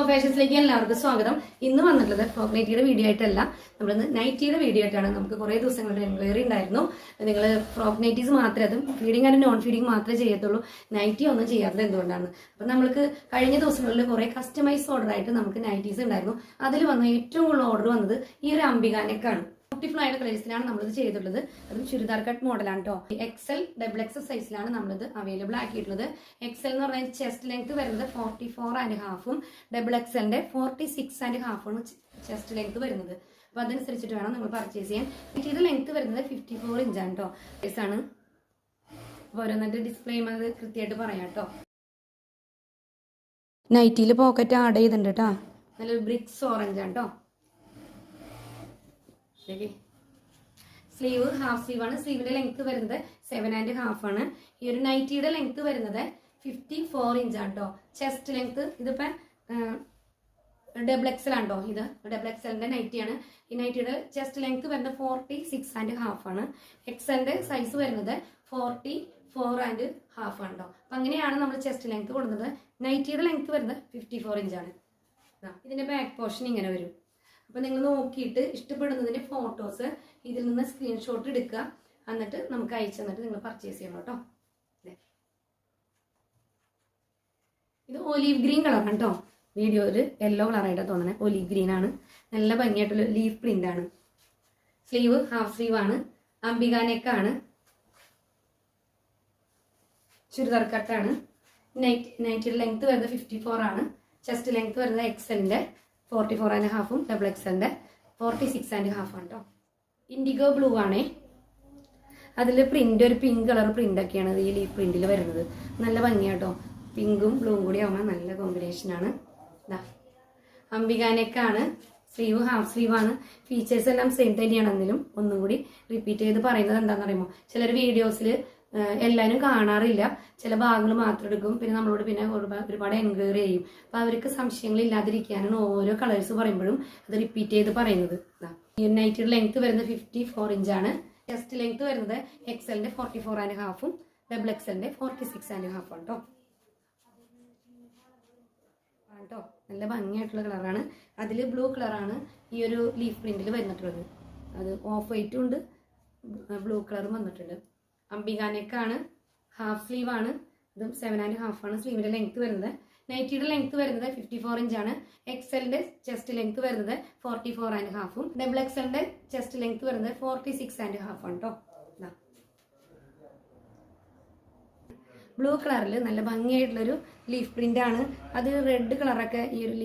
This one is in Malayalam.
ഫാഷൻസിലേക്ക് എല്ലാവർക്കും സ്വാഗതം. ഇന്ന് വന്നിട്ടുള്ളത് ഫ്രോക്ക് നൈറ്റിയുടെ വീഡിയോ ആയിട്ടല്ല, നമ്മളിന്ന് നൈറ്റിയുടെ വീഡിയോ ആയിട്ടാണ്. നമുക്ക് കുറേ ദിവസങ്ങളുടെ എൻക്വയറി ഉണ്ടായിരുന്നു. നിങ്ങൾ ഫ്രോക്ക് നൈറ്റീസ് മാത്രമേ, അതും ഫീഡിങ് ആൻഡ് നോൺ ഫീഡിങ് മാത്രമേ ചെയ്യത്തുള്ളൂ, നൈറ്റി ഒന്നും ചെയ്യാത്തത് എന്തുകൊണ്ടാണ്. അപ്പം നമ്മൾക്ക് കഴിഞ്ഞ ദിവസങ്ങളിൽ കുറേ കസ്റ്റമൈസ് ഓർഡർ ആയിട്ട് നമുക്ക് നൈറ്റീസ് ഉണ്ടായിരുന്നു. അതിൽ വന്ന ഏറ്റവും കൂടുതൽ ഓർഡർ വന്നത് ഈ ഒരു അംബികാനേക്കാണ്. ബ്യൂട്ടിഫുൾ ആയ കളേഴ്സിലാണ് നമ്മളിത് ചെയ്തിട്ടുള്ളത്. അതും ചുരിദാർ കട്ട് മോഡലാണ് കേട്ടോ. XL XXL സൈസിലാണ് നമ്മളിത് അവൈലബിൾ ആക്കിയിട്ടുള്ളത്. XL എന്ന് പറഞ്ഞാൽ ചെസ്റ്റ് ലെങ്ത് വരുന്നത് 44.5 XXLന്റെ 46.5 ചെസ്റ്റ് ലെങ്ത് വരുന്നത്. അപ്പൊ അതനുസരിച്ചിട്ട് വേണം നിങ്ങൾ പർച്ചേസ് ചെയ്യാൻ. ഇതിന്റെ ലെങ്ത് വരുന്നത് 54 ഇഞ്ചാണ് കേട്ടോ. സൈസാണ്. ഓരോന്നിട്ട് ഡിസ്പ്ലേ അത് കൃത്യമായിട്ട് പറയാം കേട്ടോ. നൈറ്റിയിൽ പോക്കറ്റ് ആഡ് ചെയ്തിട്ടുണ്ട് കേട്ടോ. നല്ലൊരു ബ്രിക്സ് ഓറഞ്ച് ആണ് കേട്ടോ. സ്ലീവ് ഹാഫ് സ്ലീവ് ആണ്. സ്ലീവിന്റെ ലെങ്ത് വരുന്നത് 7.5 ആണ്. ഈ ഒരു നൈറ്റിയുടെ ലെങ്ത് വരുന്നത് 54 ഇഞ്ചാണ് കേട്ടോ. ചെസ്റ്റ് ലെങ്ത് ഇതിപ്പോ XXL ആണ് കേട്ടോ. ഇത് XXLന്റെ നൈറ്റിയാണ്. ഈ നൈറ്റിയുടെ ചെസ്റ്റ് ലെങ്ത് വരുന്നത് 46.5 ആണ്. XLന്റെ സൈസ് വരുന്നത് 44.5 ആണ് കേട്ടോ. അപ്പൊ അങ്ങനെയാണ് നമ്മൾ ചെസ്റ്റ് ലെങ്ത് കൊടുക്കുന്നത്. നൈറ്റിയുടെ ലെങ്ത് വരുന്നത് 54 ഇഞ്ചാണ്. ഇതിന്റെ ബാക്ക് പോർഷൻ ഇങ്ങനെ വരും. അപ്പൊ നിങ്ങൾ നോക്കിയിട്ട് ഇഷ്ടപ്പെടുന്നതിന്റെ ഫോട്ടോസ് ഇതിൽ നിന്ന് സ്ക്രീൻഷോട്ട് എടുക്കുക, എന്നിട്ട് നമുക്ക് അയച്ചു തന്നിട്ട് നിങ്ങൾ പർച്ചേസ് ചെയ്യണം കേട്ടോ. ഇത് ഒലീവ് ഗ്രീൻ കളറാണ് കേട്ടോ. വീഡിയോ ഒരു യെല്ലോ കളറായിട്ടാണ് തോന്നുന്നത്. ഒലീവ് ഗ്രീൻ ആണ്. നല്ല ഭംഗിയായിട്ടുള്ള ലീഫ് പ്രിന്റ് ആണ്. സ്ലീവ് ഹാഫ് സ്ലീവ് ആണ്. അംബികാനെക്കാണ്. ചുരിദാർ കട്ടാണ്. നൈറ്റിയുടെ ലെങ്ത് വരുന്നത് 54 ആണ്. ചെസ്റ്റ് ലെങ്ത് വരുന്നത് XLന്റെ 44.5 XXLന്റെ 46.5 ആണ് കേട്ടോ. ഇൻഡിഗോ ബ്ലൂ ആണേ. അതിൽ പ്രിന്റ് ഒരു പിങ്ക് കളർ പ്രിന്റ് ഒക്കെയാണ് ഈ ലീഫ് പ്രിന്റിൽ വരുന്നത്. നല്ല ഭംഗിയാട്ടോ. പിങ്കും ബ്ലൂവും കൂടി ആവുമ്പോൾ നല്ല കോമ്പിനേഷൻ ആണ്. അംബികാനെക്കാണ്. സ്ലീവ് ഹാഫ് സ്ലീവ് ആണ്. ഫീച്ചേഴ്സ് എല്ലാം സെയിം തന്നെയാണെങ്കിലും ഒന്നും കൂടി റിപ്പീറ്റ് ചെയ്ത് പറയുന്നത് എന്താണെന്ന് അറിയുമോ, ചിലർ വീഡിയോസിൽ എല്ലാവരും കാണാറില്ല, ചില ഭാഗങ്ങൾ മാത്രം എടുക്കും. പിന്നെ നമ്മളോട് പിന്നെ ഒരുപാട് എൻക്വയറി ചെയ്യും. അപ്പൊ അവർക്ക് സംശയങ്ങൾ ഇല്ലാതിരിക്കാനാണ് ഓരോ കളേഴ്സ് പറയുമ്പോഴും അത് റിപ്പീറ്റ് ചെയ്ത് പറയുന്നത്. ഈ നൈറ്റിയുടെ ലെങ്ത് വരുന്നത് 54 ഇഞ്ചാണ്. ചെസ്റ്റ് ലെങ്ത് വരുന്നത് XLന്റെ 44.5 XXLന്റെ 46.5 ആണ് കേട്ടോ. നല്ല ഭംഗിയായിട്ടുള്ള കളറാണ്. അതിൽ ബ്ലൂ കളറാണ് ഈ ഒരു ലീഫ് പ്രിന്റിൽ വന്നിട്ടുള്ളത്. അത് ഓഫ് വൈറ്റും ഉണ്ട്, ബ്ലൂ കളറും വന്നിട്ടുണ്ട്. അംബികാനെക്കാണ്. ഹാഫ് സ്ലീവ് ആണ്. ഇതും 7.5 ആണ് സ്ലീവിന്റെ ലെങ്ത് വരുന്നത്. നൈറ്റിയുടെ ലെങ്ത് വരുന്നത് 54 ഇഞ്ചാണ്. XLന്റെ ചെസ്റ്റ് ലെങ്ത് വരുന്നത് 44.5 XXLന്റെ ചെസ്റ്റ് ലെങ്ത് വരുന്നത് 46.5 ആണ് കേട്ടോ. ബ്ലൂ കളറിൽ നല്ല ഭംഗിയായിട്ടുള്ളൊരു ലീഫ് പ്രിന്റ് ആണ്. അത് റെഡ് കളറൊക്കെ ഈ ഒരു